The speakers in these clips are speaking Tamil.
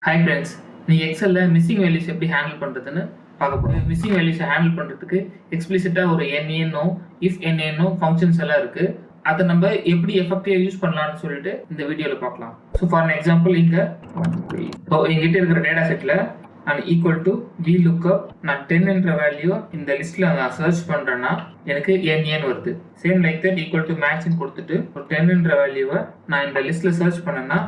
ஹாய் ஃப்ரெண்ட்ஸ், நீங்கள் எக்ஸலில் மிஸ்ஸிங் வேல்யூஸ் எப்படி ஹேண்டில் பண்ணுறதுன்னு பார்க்க போகிறோம். மிஸ்ஸிங் வேல்யூஸை ஹேண்டில் பண்ணுறதுக்கு எக்ஸ்பிளிசிட்டாக ஒரு என்ஏனோ இஃப் என்ஏனோ ஃபங்க்ஷன்ஸ் எல்லாம் இருக்குது. அதை நம்ம எப்படி எஃபெக்டிவாக யூஸ் பண்ணலாம்னு சொல்லிட்டு இந்த வீடியோவில் பார்க்கலாம். ஸோ ஃபார் எக்ஸாம்பிள் இங்கே எங்கிட்ட இருக்கிற டேட்டா செட்டில் நான் ஈக்குவல் டு வி லுக்அப் நான் 10 என்ற வேல்யூ இந்த லிஸ்ட்டில் நான் சர்ச் பண்ணுறேன்னா எனக்கு என்ஏன்னு வருது. Same like that equal to மேட்ச்னு கொடுத்துட்டு ஒரு 10 என்ற வேல்யூவை நான் இந்த லிஸ்ட்டில் சர்ச் பண்ணேன்னா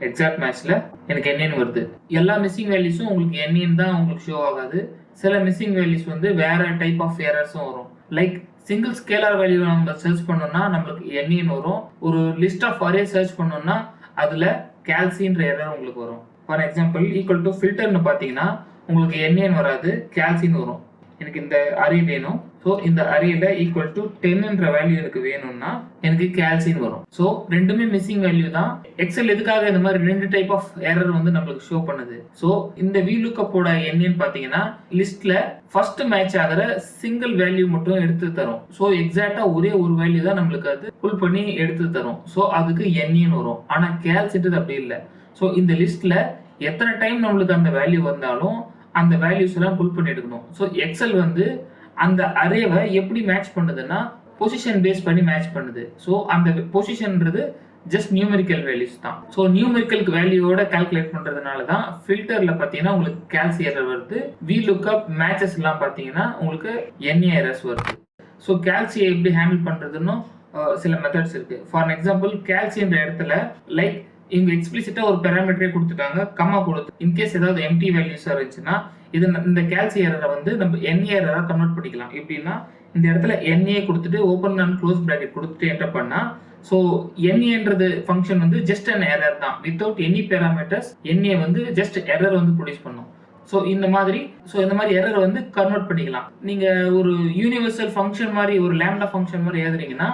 எக்ஸாக்ட் மேட்ச்ல எனக்கு என்ஏன்னு வருது. எல்லா மிஸ்ஸிங் வேல்யூஸும் உங்களுக்கு என்ஏன்னு தான் உங்களுக்கு ஷோ ஆகாது. சில மிஸ்ஸிங் வேல்யூஸ் வந்து வேற டைப் ஆஃப் எரர்ஸும் வரும். லைக் சிங்கிள் ஸ்கேலார் வேல்யூ நம்ம சர்ச் பண்ணோம்னா நம்மளுக்கு என்ஏன்னு வரும். ஒரு லிஸ்ட் ஆஃப் அரே சர்ச் பண்ணோம்னா அதுல கேல்சின்ற எரர் உங்களுக்கு வரும். ஃபார் எக்ஸாம்பிள் ஈக்குவல் டு ஃபில்டர்னு பார்த்தீங்கன்னா உங்களுக்கு என்ஏன்னு வராது, கேல்சின்னு வரும். எனக்கு இந்த அரே வேணும். ஸோ இந்த அரேல ஈக்குவல் டு 10 என்ற வேல்யூ எனக்கு வேணும்னா எனக்கு கேல்சின்னு வரும். ஸோ ரெண்டுமே மிஸ்ஸிங் வேல்யூ தான். எக்ஸல் எதுக்காக இந்த மாதிரி ரெண்டு டைப் ஆஃப் எரர் வந்து நம்மளுக்கு ஷோ பண்ணுது. ஸோ இந்த VLOOKUP-ஓட எண்ணின்னு பார்த்தீங்கன்னா லிஸ்ட்ல ஃபர்ஸ்ட் மேட்ச் ஆகிற சிங்கிள் வேல்யூ மட்டும் எடுத்து தரும். ஸோ எக்ஸாக்டா ஒரே ஒரு வேல்யூ தான் நம்மளுக்கு அது புல் பண்ணி எடுத்து தரும். ஸோ அதுக்கு எண்ணின்னு வரும். ஆனா கேல்சின்றது அப்படி இல்லை. ஸோ இந்த லிஸ்ட்ல எத்தனை டைம் நம்மளுக்கு அந்த வேல்யூ வந்தாலும் அந்த வேல்யூஸ் எல்லாம் புல் பண்ணி எடுக்கணும். ஸோ எக்ஸல் வந்து அந்த அரேவை எப்படி மேட்ச் பண்ணுதுன்னா பொசிஷன் பேஸ் பண்ணி மேட்ச் பண்ணுது. ஸோ அந்த பொசிஷன்ன்றது ஜஸ்ட் நியூமெரிக்கல் வேல்யூஸ் தான். ஸோ நியூமெரிக்கல் வேல்யூவோட கால்குலேட் பண்றதுனால தான் ஃபில்டர்ல பார்த்தீங்கன்னா உங்களுக்கு கேல்சி எரர் வருது. VLOOKUP மேட்சஸ் எல்லாம் பார்த்தீங்கன்னா உங்களுக்கு என்ஏ எரர்ஸ் வருது. ஸோ கேல்சியை எப்படி ஹேண்டில் பண்றதுன்னு சில மெத்தட்ஸ் இருக்கு. ஃபார் எக்ஸாம்பிள் கேல்சின்ற இடத்துல லைக் இங்க எக்ஸ்பிளிசிட்டா ஒரு பேராமீட்டரே கொடுத்துட்டாங்க, கம்மா கொடுத்து இன்கேஸ் ஏதாவது எம்டி வேல்யூஸ் இருந்துச்சுன்னா இந்த கேல்சி எரரை வந்து நம்ம என்ஏ எரரா கன்வெர்ட் பண்ணிக்கலாம். எப்படின்னா இந்த இடத்துல என்ஏ கொடுத்துட்டு ஓப்பன் அண்ட் க்ளோஸ் பிராக்கெட் கொடுத்துட்டு என்டர் பண்ணா ஸோ என்ஏன்றது ஃபங்க்ஷன் வந்து ஜஸ்ட் அன் எரர் தான். வித்தவுட் எனி பேராமீட்டர்ஸ் என்ஏ வந்து ஜஸ்ட் எரர் வந்து ப்ரொடியூஸ் பண்ணும். ஸோ இந்த மாதிரி எரர் வந்து கன்வெர்ட் பண்ணிக்கலாம். நீங்க ஒரு யூனிவர்சல் ஃபங்க்ஷன் மாதிரி ஒரு லேம்டா ஃபங்க்ஷன் மாதிரி எழுதுறீங்கன்னா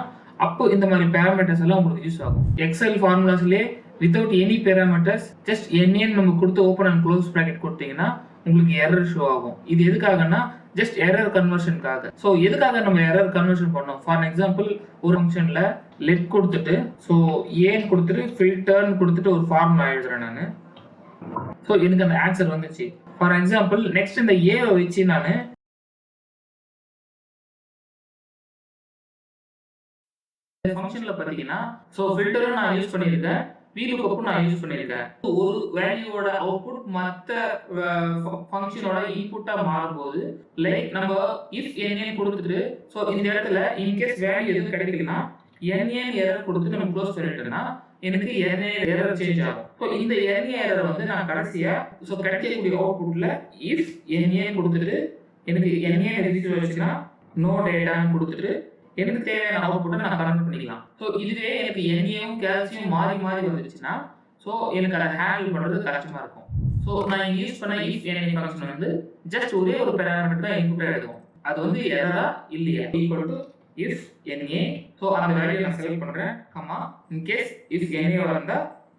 அப்போ இந்த மாதிரி பேராமீட்டர்ஸ் எல்லாம் உங்களுக்கு யூஸ் ஆகும். எக்ஸல் ஃபார்முலாஸ்லேயே வித்தவுட் எனி பேராமீட்டர்ஸ் ஜஸ்ட் என்ஏன்னு நம்ம கொடுத்து ஓப்பன் அண்ட் க்ளோஸ் பிராக்கெட் கொடுத்தீங்கன்னா உங்களுக்கு எரர் ஷோ ஆகும். இது எதுக்காகனா ஜஸ்ட் எரர் கன்வர்ஷனுக்காக. ஸோ எதுக்காக நம்ம எரர் கன்வர்ஷன் பண்ணோம்? ஃபார் எக்ஸாம்பிள் ஒரு ஃபங்க்ஷன்ல லெட் கொடுத்துட்டு ஸோ ஏன்னு கொடுத்துட்டு ஃபில்டர்னு கொடுத்துட்டு ஒரு ஃபார்முலா எழுதுறேன் நான். ஸோ எனக்கு அந்த ஆன்சர் வந்துச்சு. ஃபார் எக்ஸாம்பிள் நெக்ஸ்ட் இந்த ஏவை வச்சு நான் ஃபங்க்ஷன்ல பார்த்தீங்கன்னா ஸோ ஃபில்டரும் நான் யூஸ் பண்ணியிருக்கேன், VLOOKUP நான் யூஸ் பண்ணியிருக்கேன். ஒரு வேல்யூவோட அவுட்புட் மற்ற ஃபங்க்ஷனோட இன்புட்டா மாறும்போது லைக் நம்ம இஃப் என்ஏ கொடுத்துட்டு ஸோ இந்த இடத்துல இன்கேஸ் வேல்யூ எதுவும் கிடைக்கலன்னா என்ஏ எரர் கொடுத்துட்டு நம்ம க்ளோஸ் பண்ணிட்டோம்னா எனக்கு என்ஏ எரர் சேஞ்ச் ஆகும். ஸோ இந்த என்ஏ எரர் வந்து நான் கடைசியா ஸோ கிடைக்கக்கூடிய அவுட்புட்ல இஃப் என்ஏ கொடுத்துட்டு எனக்கு என்ஏ ரெஜிஸ்டர் வச்சுன்னா நோ டேட்டான்னு கொடுத்துட்டு எனக்கு தேவையான அவுட்புட்டை நான் கன்வெர்ட் பண்ணிக்கலாம். ஸோ இதுவே எனக்கு என்ஏயும் கேல்சியும் மாறி மாறி வந்துச்சுன்னா ஸோ எனக்கு அதை ஹேண்டில் பண்ணுறது கஷ்டமா இருக்கும். ஸோ நான் யூஸ் பண்ண இஃப் என்ஏ ஃபங்க்ஷன் வந்து ஜஸ்ட் ஒரே ஒரு பேராமீட்டர் தான் இன்புட்டா எடுக்கும். அது வந்து எரரா இல்லையா equal to IFNA. So அந்த வேல்யூ நான் செலக்ட் பண்றேன், கம்மா இன்கேஸ் இஃப் என்ஏ வந்தா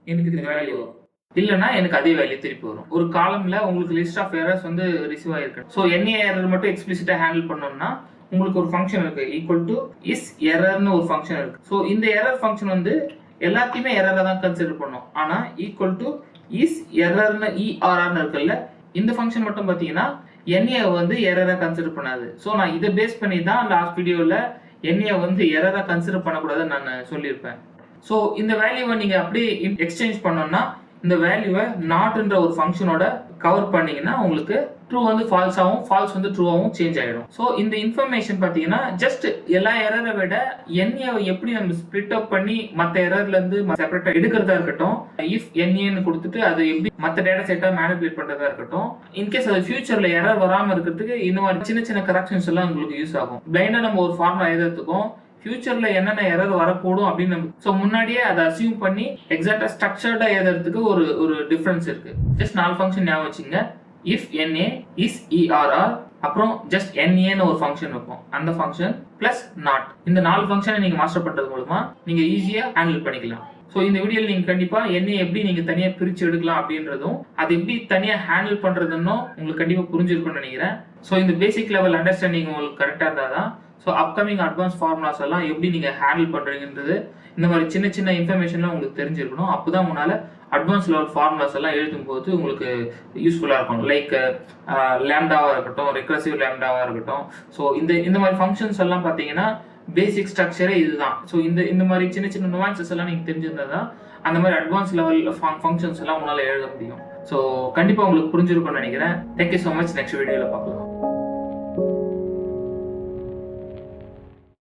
எனக்கு இந்த வேல்யூ வரும், இல்லைன்னா எனக்கு அதே வேல்யூ திருப்பி வரும். ஒரு காலம்ல உங்களுக்கு லிஸ்ட் ஆஃப் எரர்ஸ் வந்து ரிசீவ் ஆயிருக்கு. ஸோ என்ஏ எரர் மட்டும் எக்ஸ்பிளிசிட்டா ஹேண்டில் பண்ணோம்னா உங்களுக்கு ஒரு ஃபங்க்ஷன் இருக்கு ஈக்குவல் டு இஸ் எரர்னு ஒரு ஃபங்க்ஷன் இருக்கு. ஸோ இந்த எரர் ஃபங்க்ஷன் வந்து எல்லாத்தையுமே எரரா தான் கன்சிடர் பண்ணும். ஆனா ஈக்குவல் டு இஸ் எரர்னு இஆர்ஆர்னு இருக்குல்ல, இந்த ஃபங்க்ஷன் மட்டும் பார்த்தீங்கன்னா என்ஏ வந்து எரரா கன்சிடர் பண்ணாது. ஸோ நான் இதை பேஸ் பண்ணி தான் லாஸ்ட் வீடியோவில் என்ஏ வந்து எரரா கன்சிடர் பண்ணக்கூடாதுன்னு நான் சொல்லியிருப்பேன். ஸோ இந்த வேல்யூவை நீங்க அப்படியே எக்ஸ்சேஞ்ச் பண்ணோம்னா இந்த வேல்யூவை நாட்ன்ற ஒரு ஃபங்க்ஷனோட கவர் பண்ணீங்கன்னா உங்களுக்கு ட்ரூ வந்து ஃபால்ஸாகவும் ஃபால்ஸ் வந்து ட்ரூவாகவும் சேஞ்ச் ஆகிடும். ஸோ இந்த இன்ஃபர்மேஷன் பார்த்தீங்கன்னா ஜஸ்ட் எல்லா எரரை விட என்ஏவை எப்படி நம்ம ஸ்பிளிட் அப் பண்ணி மற்ற எரர்ல இருந்து செப்பரேட்டா எடுக்கிறதா இருக்கட்டும், இஃப் என்ஏன்னு கொடுத்துட்டு அது எப்படி மற்ற டேட்டா செட்டா மேனிபுலேட் பண்றதா இருக்கட்டும், இன்கேஸ் அது ஃபியூச்சர்ல எரர் வராமல் இருக்கிறதுக்கு இந்த மாதிரி சின்ன சின்ன கரெக்ஷன்ஸ் எல்லாம் உங்களுக்கு யூஸ் ஆகும். பிளைண்டா நம்ம ஒரு ஃபார்முலா எழுதுறதுக்கும் ஃபியூச்சர்ல என்னென்ன எரர் வரக்கூடும் அப்படின்னு ஸோ முன்னாடியே அதை அசியூம் பண்ணி எக்ஸாக்டா ஸ்ட்ரக்சர்டா எழுதுறதுக்கு ஒரு டிஃபரன்ஸ் இருக்கு. ஜஸ்ட் 4 ஃபங்க்ஷன் ஞாபகம் வச்சுங்க. இஃப் என்ஏ இஸ் இஆர்ஆர் அப்புறம் ஜஸ்ட் என்ஏன்னு ஒரு ஃபங்க்ஷன் இருக்கும், அந்த ஃபங்க்ஷன் பிளஸ் நாட். இந்த 4 ஃபங்க்ஷனை நீங்க மாஸ்டர் பண்றது மூலமா நீங்க ஈஸியா ஹேண்டில் பண்ணிக்கலாம். ஸோ இந்த வீடியோவில் நீங்க கண்டிப்பா என்ஏ எப்படி நீங்க தனியா பிரிச்சு எடுக்கலாம் அப்படின்றதும் அது எப்படி தனியா ஹேண்டில் பண்றதுன்னு உங்களுக்கு கண்டிப்பா புரிஞ்சிருக்கும்னு நினைக்கிறேன். ஸோ இந்த பேசிக் லெவல் அண்டர்ஸ்டாண்டிங் உங்களுக்கு கரெக்டா இருந்தாதான் ஸோ அப்கமிங் அட்வான்ஸ் ஃபார்முலாஸ் எல்லாம் எப்படி நீங்கள் ஹேண்டில் பண்ணுறீங்கன்றது இந்த மாதிரி சின்ன சின்ன இன்ஃபர்மேஷன்லாம் உங்களுக்கு தெரிஞ்சிருக்கணும். அப்போ தான் உங்களால் அட்வான்ஸ் லெவல் ஃபார்முலாஸ் எல்லாம் எழுதும்போது உங்களுக்கு யூஸ்ஃபுல்லாக இருக்கும். லைக் லேம்டாவாக இருக்கட்டும், ரெக்ரசிவ் லேம்டாவாக இருக்கட்டும். ஸோ இந்த மாதிரி ஃபங்க்ஷன்ஸ் எல்லாம் பார்த்தீங்கன்னா பேசிக் ஸ்ட்ரக்சரே இதுதான். ஸோ இந்த மாதிரி சின்ன சின்ன நுவான்சஸ் எல்லாம் நீங்கள் தெரிஞ்சிருந்தா தான் அந்த மாதிரி அட்வான்ஸ் லெவல் ஃபங்க்ஷன்ஸ் எல்லாம் உங்களால் எழுத முடியும். ஸோ கண்டிப்பாக உங்களுக்கு புரிஞ்சிருக்கும்னு நினைக்கிறேன். Thank you so much. நெக்ஸ்ட் வீடியோவில் பார்க்கலாம்.